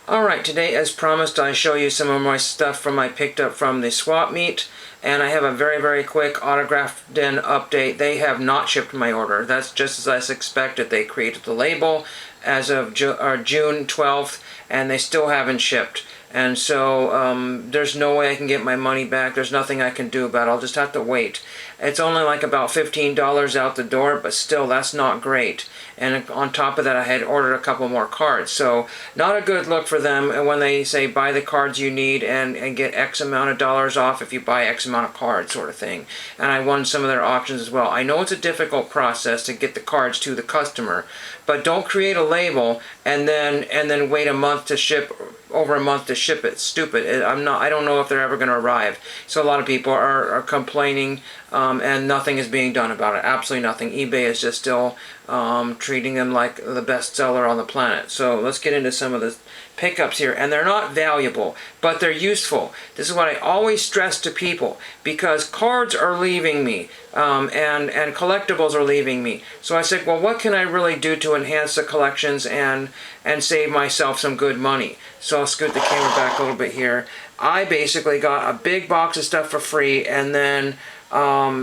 Alright, today as promised I show you some of my stuff I picked up from the swap meet, and I have a very quick Autograph Den update. They have not shipped my order. That's just as I expected. They created the label as of June 12th and they still haven't shipped. And so there's no way I can get my money back. There's nothing I can do about it. I'll just have to wait. It's only like about $15 out the door, but still that's not great. And on top of that, I had ordered a couple more cards. So not a good look for them when they say buy the cards you need and get X amount of dollars off if you buy X amount of cards, sort of thing. And I won some of their auctions as well. I know it's a difficult process to get the cards to the customer, but don't create a label and then wait a month to ship, over a month to ship it. Stupid. I don't know if they're ever going to arrive. So a lot of people are complaining and nothing is being done about it. Absolutely nothing. eBay is just still treating them like the best seller on the planet. So let's get into some of the pickups here, and they're not valuable, but they're useful. This is what I always stress to people, because cards are leaving me and collectibles are leaving me. So I said, well, what can I really do to enhance the collections and save myself some good money? So I'll scoot the camera back a little bit here. I basically got a big box of stuff for free, and then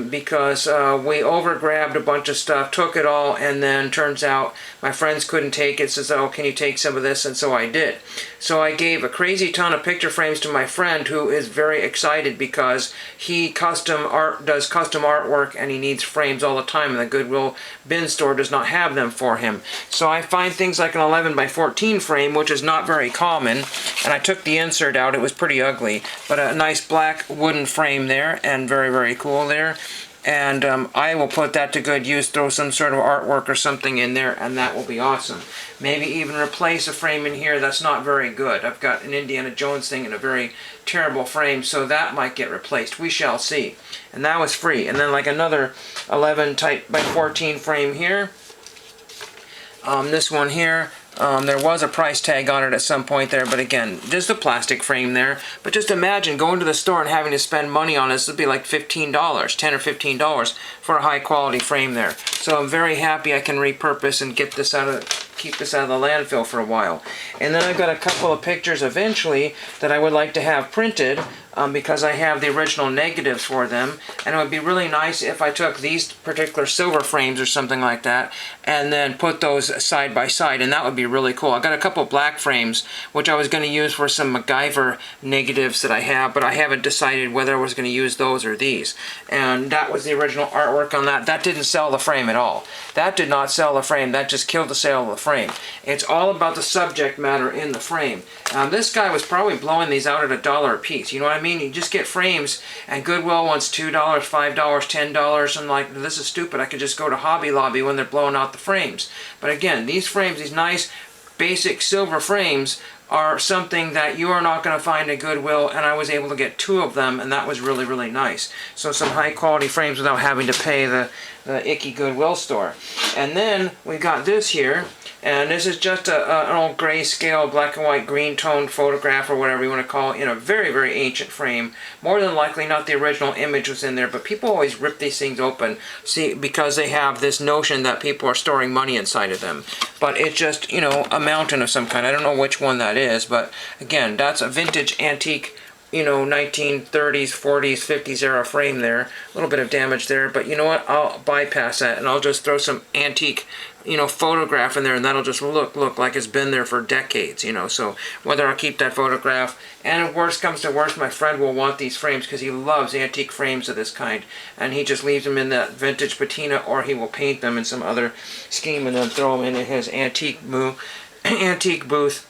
because we over-grabbed a bunch of stuff, took it all, and then turns out my friends couldn't take it, says, oh, can you take some of this? And so I did. So I gave a crazy ton of picture frames to my friend, who is very excited because he does custom artwork and he needs frames all the time, and the Goodwill bin store does not have them for him. So I find things like an 11 by 14 frame, which is not very common, and I took the insert out. It was pretty ugly, but a nice black wooden frame there, and very cool there. And I will put that to good use, throw some sort of artwork or something in there, and that will be awesome. Maybe even replace a frame in here that's not very good. I've got an Indiana Jones thing in a very terrible frame, so that might get replaced. We shall see. And that was free. And then like another 11 type by 14 frame here. This one here. There was a price tag on it at some point there, but again, just a plastic frame there. But just imagine going to the store and having to spend money on this. It would be like $15, $10 or $15 for a high quality frame there. So I'm very happy I can repurpose and get this keep this out of the landfill for a while. And then I've got a couple of pictures eventually that I would like to have printed because I have the original negatives for them, and it would be really nice if I took these particular silver frames or something like that and then put those side by side, and that would be really cool. I got a couple black frames which I was going to use for some MacGyver negatives that I have, but I haven't decided whether I was going to use those or these. And that was the original artwork on that. That didn't sell the frame at all. That did not sell the frame. That just killed the sale of the frame. It's all about the subject matter in the frame. This guy was probably blowing these out at $1 a piece. You know what I mean? You just get frames, and Goodwill wants $2, $5, $10. I'm like, this is stupid. I could just go to Hobby Lobby when they're blowing out the frames. But again, these frames, these nice basic silver frames, are something that you are not going to find at Goodwill, and I was able to get 2 of them, and that was really nice. So some high quality frames without having to pay the icky Goodwill store. And then we got this here, and this is just an old grayscale black and white green toned photograph, or whatever you want to call it, in a very ancient frame. More than likely not the original image was in there, but people always rip these things open, see, because they have this notion that people are storing money inside of them. But it's just, you know, a mountain of some kind. I don't know which one that is, but again, that's a vintage antique, you know, 1930s, 40s, 50s era frame there. A little bit of damage there, but you know what? I'll bypass that, and I'll just throw some antique, you know, photograph in there, and that'll just look like it's been there for decades, you know. So whether I'll keep that photograph, and if worst comes to worst, my friend will want these frames because he loves antique frames of this kind, and he just leaves them in that vintage patina, or he will paint them in some other scheme and then throw them in his antique booth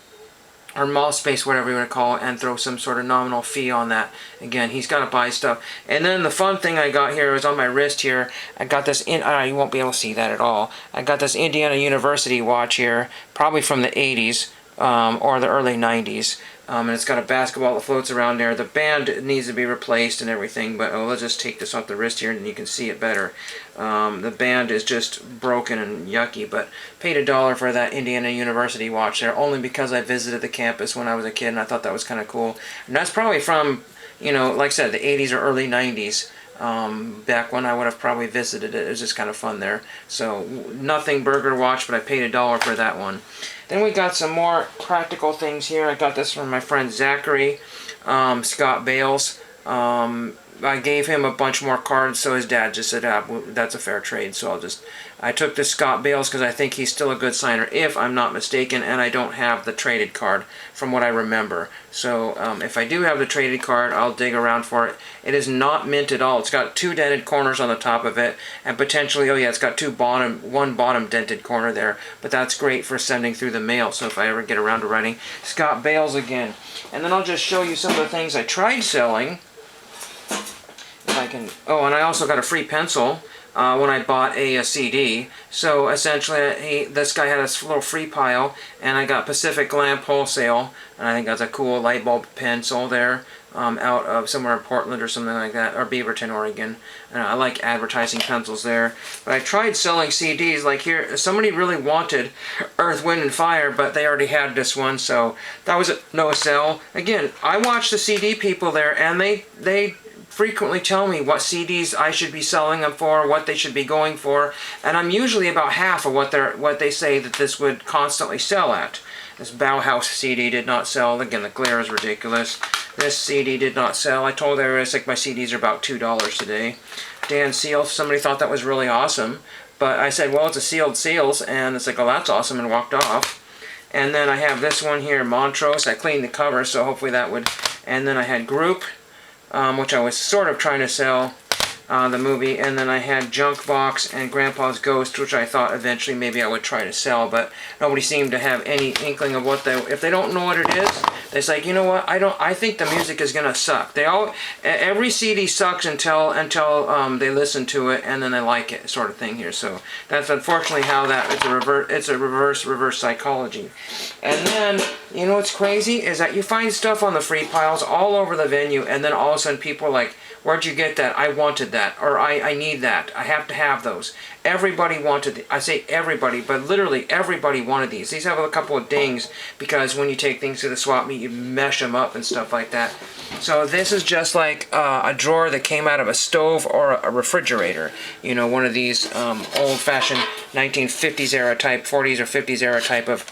or mall space, whatever you want to call it, and throw some sort of nominal fee on that. Again, he's got to buy stuff. And then the fun thing I got here is on my wrist here. I got this, you won't be able to see that at all. I got this Indiana University watch here, probably from the 80s or the early 90s. And it's got a basketball that floats around there. The band needs to be replaced and everything, but let's just take this off the wrist here and you can see it better. The band is just broken and yucky, but paid $1 for that Indiana University watch there, only because I visited the campus when I was a kid and I thought that was kind of cool. And that's probably from, you know, like I said, the 80s or early 90s. back when I would have probably visited it. It was just kind of fun there. So nothing burger watch, but I paid $1 for that one. Then we got some more practical things here. I got this from my friend Zachary, Scott Bales. I gave him a bunch more cards, so his dad just said, that's a fair trade, so I took this Scott Bales because I think he's still a good signer, if I'm not mistaken, and I don't have the traded card from what I remember. So if I do have the traded card, I'll dig around for it. It is not mint at all. It's got 2 dented corners on the top of it, and potentially, oh yeah, it's got one bottom dented corner there, but that's great for sending through the mail, so if I ever get around to writing Scott Bales again. And then I'll just show you some of the things I tried selling. If I can. Oh, and I also got a free pencil when I bought a CD. So essentially, this guy had a little free pile, and I got Pacific Lamp Wholesale, and I think that's a cool light bulb pencil there, out of somewhere in Portland or something like that, or Beaverton, Oregon. And I like advertising pencils there. But I tried selling CDs. Like here, somebody really wanted Earth, Wind, and Fire, but they already had this one, so that was a no sell. Again, I watch the CD people there, and they frequently tell me what CDs I should be selling them for, what they should be going for, and I'm usually about half of what they say that this would constantly sell at. This Bauhaus CD did not sell. Again, the glare is ridiculous. This CD did not sell. I told her, it's like my CDs are about $2 today. Dan Seal, somebody thought that was really awesome, but I said, well, it's a sealed seals, and it's like, oh, that's awesome, and walked off. And then I have this one here, Montrose. I cleaned the cover, so hopefully that would. And then I had Group, which I was sort of trying to sell, the movie, and then I had Junk Box and Grandpa's Ghost, which I thought eventually maybe I would try to sell, but nobody seemed to have any inkling of what if they don't know what it is, it's like, you know what, I think the music is gonna suck. Every CD sucks until they listen to it and then they like it, sort of thing here. So that's unfortunately how it's a reverse psychology. And then, you know what's crazy is that you find stuff on the free piles all over the venue, and then all of a sudden people are like, where'd you get that? I wanted that, or I need that. I have to have those. Everybody wanted, I say everybody, but literally everybody wanted these. These have a couple of dings because when you take things to the swap meet, you mesh them up and stuff like that. So this is just like a drawer that came out of a stove or a refrigerator. You know, one of these old-fashioned 1950s era type, 40s or 50s era type of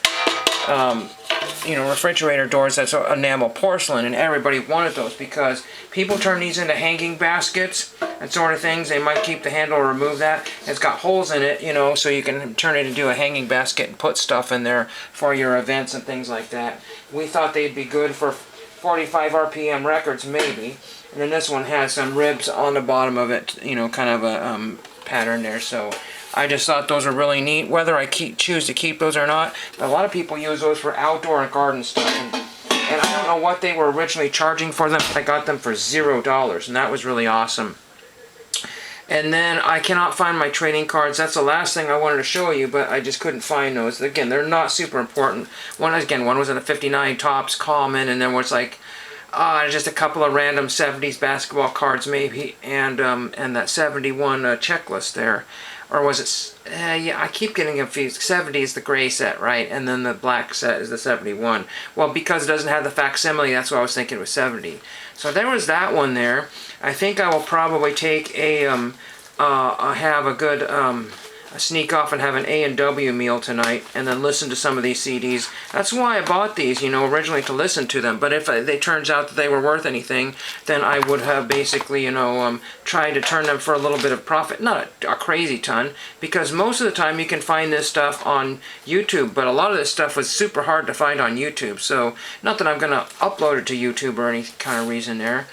refrigerator doors that's enamel porcelain, and everybody wanted those because people turn these into hanging baskets and sort of things. They might keep the handle or remove that. It's got holes in it, so you can turn it into a hanging basket and put stuff in there for your events and things like that. We thought they'd be good for 45 RPM records, maybe. And then this one has some ribs on the bottom of it, kind of a pattern there, so I just thought those were really neat, whether I choose to keep those or not. But a lot of people use those for outdoor and garden stuff, and I don't know what they were originally charging for them. I got them for $0, and that was really awesome. And then I cannot find my trading cards. That's the last thing I wanted to show you, but I just couldn't find those. Again, they're not super important. One was in a 59 Topps Common, and then was like just a couple of random 70s basketball cards maybe, and that 71 checklist there. Or was it, yeah, I keep getting confused. 70 is the gray set, right? And then the black set is the 71. Well, because it doesn't have the facsimile, that's why I was thinking it was 70. So there was that one there. I think I will probably take have a good, sneak off and have an A&W meal tonight and then listen to some of these CDs. That's why I bought these, originally to listen to them. But if it turns out that they were worth anything, then I would have basically, tried to turn them for a little bit of profit. Not a crazy ton, because most of the time you can find this stuff on YouTube, but a lot of this stuff was super hard to find on YouTube. So, not that I'm going to upload it to YouTube or any kind of reason there.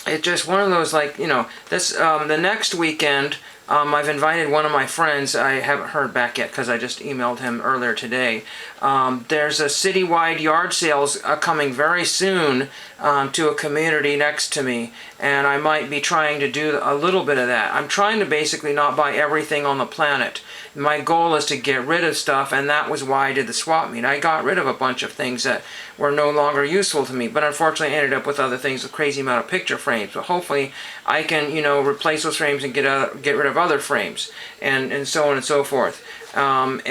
It's just one of those, like, the next weekend, I've invited one of my friends. I haven't heard back yet because I just emailed him earlier today. There's a citywide yard sales coming very soon to a community next to me, and I might be trying to do a little bit of that. I'm trying to basically not buy everything on the planet. My goal is to get rid of stuff, and that was why I did the swap meet. I got rid of a bunch of things that were no longer useful to me, but unfortunately I ended up with other things, a crazy amount of picture frames. But hopefully I can, replace those frames and get rid of other frames, and so on and so forth. And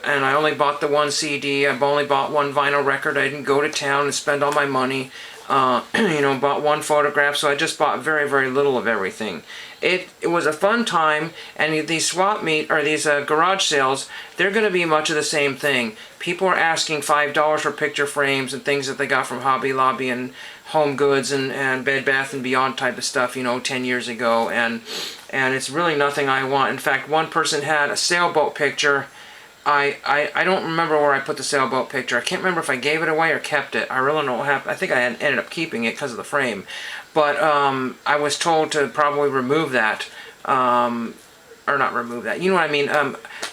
I only bought the one CD. I've only bought one vinyl record. I didn't go to town and spend all my money. You know, bought one photograph, so I just bought very, very little of everything. It was a fun time, and these swap meet, or these garage sales, they're going to be much of the same thing. People are asking $5 for picture frames and things that they got from Hobby Lobby and Home Goods and Bed Bath & Beyond type of stuff, you know, 10 years ago, and it's really nothing I want. In fact, one person had a sailboat picture. I don't remember where I put the sailboat picture. I can't remember if I gave it away or kept it. I really don't know what happened. I think I ended up keeping it because of the frame. But I was told to probably remove that. Or not remove that. You know what I mean?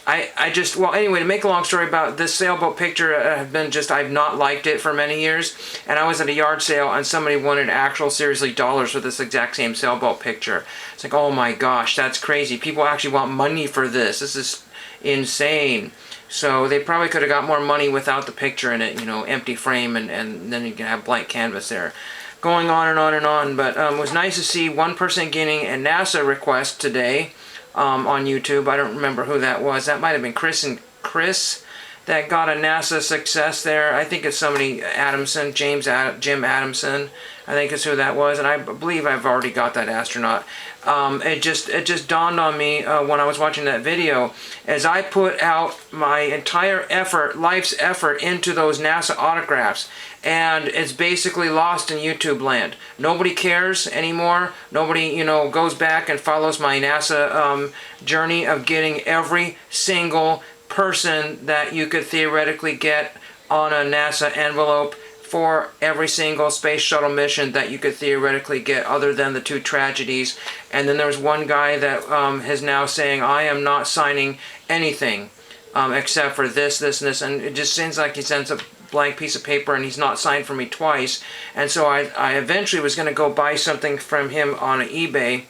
I just, well, anyway, to make a long story about this sailboat picture, I've not liked it for many years. And I was at a yard sale and somebody wanted actual, seriously, dollars for this exact same sailboat picture. It's like, oh my gosh, that's crazy. People actually want money for this. This is insane. So they probably could have got more money without the picture in it, you know, empty frame, and then you can have blank canvas there. Going on and on and on, but it was nice to see one person getting a NASA request today on YouTube. I don't remember who that was. That might have been Chris that got a NASA success there. I think it's somebody, Adamson, Jim Adamson, I think is who that was, and I believe I've already got that astronaut. It just dawned on me when I was watching that video, as I put out my entire effort, life's effort, into those NASA autographs, and it's basically lost in YouTube land. Nobody cares anymore. Nobody, you know, goes back and follows my NASA journey of getting every single person that you could theoretically get on a NASA envelope for every single space shuttle mission that you could theoretically get, other than the 2 tragedies. And then there's one guy that is now saying, I am not signing anything except for this, and this, and it just seems like he sends a blank piece of paper and he's not signed for me twice. And so I eventually was going to go buy something from him on eBay,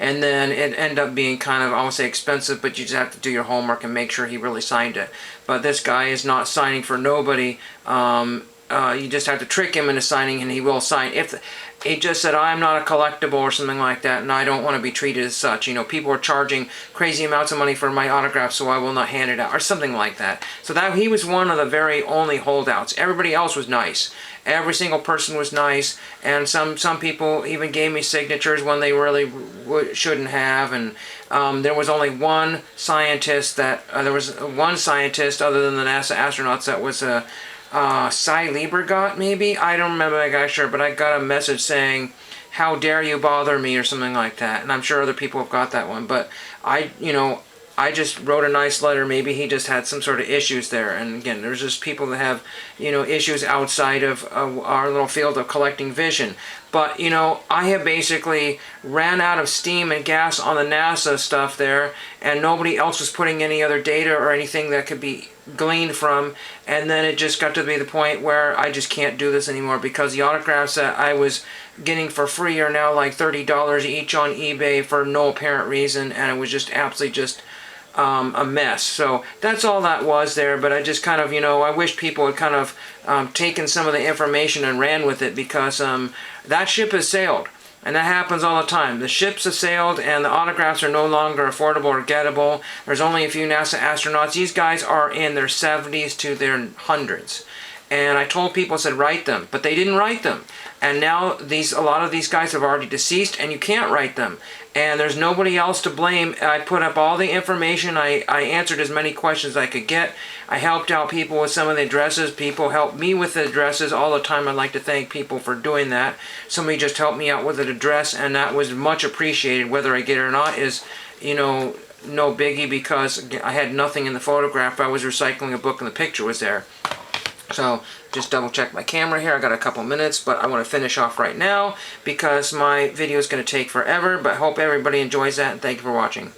and then it ended up being kind of, I won't say expensive, but you just have to do your homework and make sure he really signed it. But this guy is not signing for nobody. You just have to trick him into signing, and he will sign. He just said, I'm not a collectible or something like that, and I don't want to be treated as such. You know, people are charging crazy amounts of money for my autograph, so I will not hand it out, or something like that. So that he was one of the very only holdouts. Everybody else was nice. Every single person was nice, and some people even gave me signatures when they really shouldn't have. And there was only one scientist other than the NASA astronauts, that was a Cy Liebergott, maybe? I don't remember that guy, sure, but I got a message saying, how dare you bother me, or something like that. And I'm sure other people have got that one, but I just wrote a nice letter. Maybe he just had some sort of issues there. And again, there's just people that have, you know, issues outside of our little field of collecting vision. But, you know, I have basically ran out of steam and gas on the NASA stuff there, and nobody else was putting any other data or anything that could be gleaned from. And then it just got to be the point where I just can't do this anymore, because the autographs that I was getting for free are now like $30 each on eBay for no apparent reason, and it was just absolutely just a mess. So that's all that was there. But I just kind of, you know, I wish people had kind of taken some of the information and ran with it, because that ship has sailed. And that happens all the time. The ships have sailed, and the autographs are no longer affordable or gettable. There's only a few NASA astronauts. These guys are in their 70s to their hundreds. And I told people, I said, write them. But they didn't write them. And now a lot of these guys have already deceased, and you can't write them. And there's nobody else to blame. I put up all the information. I answered as many questions as I could get. I helped out people with some of the addresses. People helped me with the addresses all the time. I'd like to thank people for doing that. Somebody just helped me out with an address, and that was much appreciated. Whether I get it or not is, you know, no biggie, because I had nothing in the photograph. I was recycling a book and the picture was there. So just double check my camera here. I got a couple minutes, but I want to finish off right now because my video is going to take forever. But I hope everybody enjoys that, and thank you for watching.